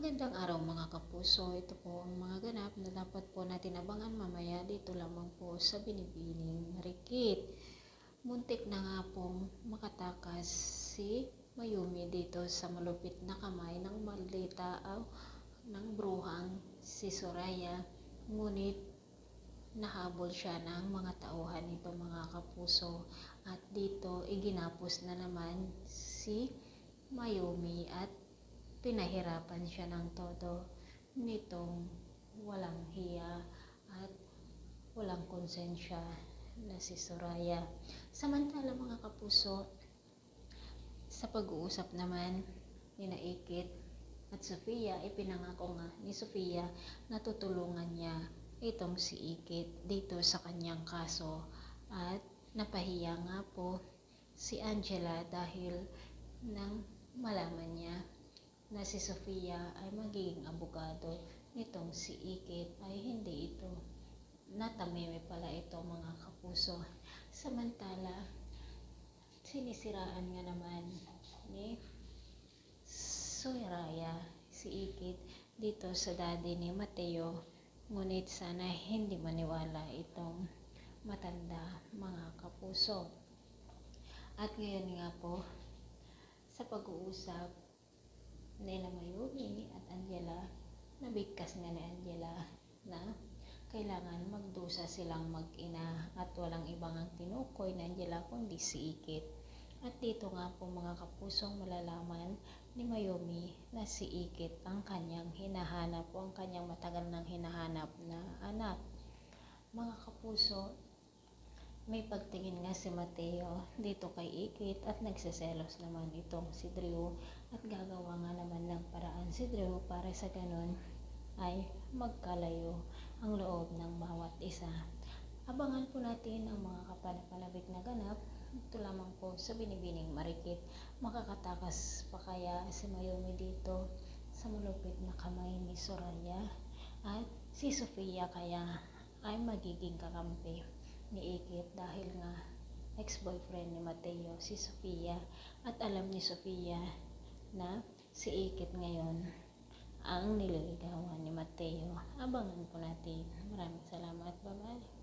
Magandang araw mga kapuso. Ito po ang mga ganap na dapat po natin abangan mamaya dito lamang po sa Binibining Marikit. Muntik na nga pong makatakas si Mayumi dito sa malupit na kamay ng maldita ng bruhang si Soraya. Ngunit nahabol siya ng mga tauhan nito mga kapuso. At dito iginapos na naman si Mayumi at pinahirapan siya ng todo nitong walang hiya at walang konsensya na si Soraya. Samantala mga kapuso, sa pag-uusap naman ni Ikit at Sofia, ipinangako nga ni Sofia na tutulungan niya itong si Ikit dito sa kanyang kaso. At napahiya nga po si Angela dahil nang malaman niya na si Sofia ay magiging abogado nitong si Ikit ay hindi ito natameme pala ito mga kapuso. Samantala sinisiraan nga naman ni Soraya si Ikit dito sa daddy ni Mateo, ngunit sana hindi maniwala itong matanda mga kapuso. At ngayon nga po sa pag-uusap nila Mayumi at Angela, nabigkas nga ni Angela na kailangan magdusa silang mag-ina at walang ibang ang tinukoy na Angela kundi si Ikit. At dito nga po mga kapusong malalaman ni Mayumi na si Ikit ang kanyang hinahanap o ang kanyang matagal nang hinahanap na anak. Mga kapuso, may pagtingin nga si Mateo dito kay Ikit at nagsiselos naman itong si Drew at gagawa nga naman ng paraan si Drew para sa ganun ay magkalayo ang loob ng bawat isa. Abangan po natin ang mga kapanapanabik na ganap. Ito lamang po sa Binibining Marikit. Makakatakas pa kaya si Mayumi dito sa malupit na kamay ni Soraya at si Sofia kaya ay magiging kakampi ni Ikit dahil nga ex-boyfriend ni Mateo si Sofia at alam ni Sofia na si Ikit ngayon ang nililigawan ni Mateo. Abangan po natin. Maraming salamat. Bye-bye.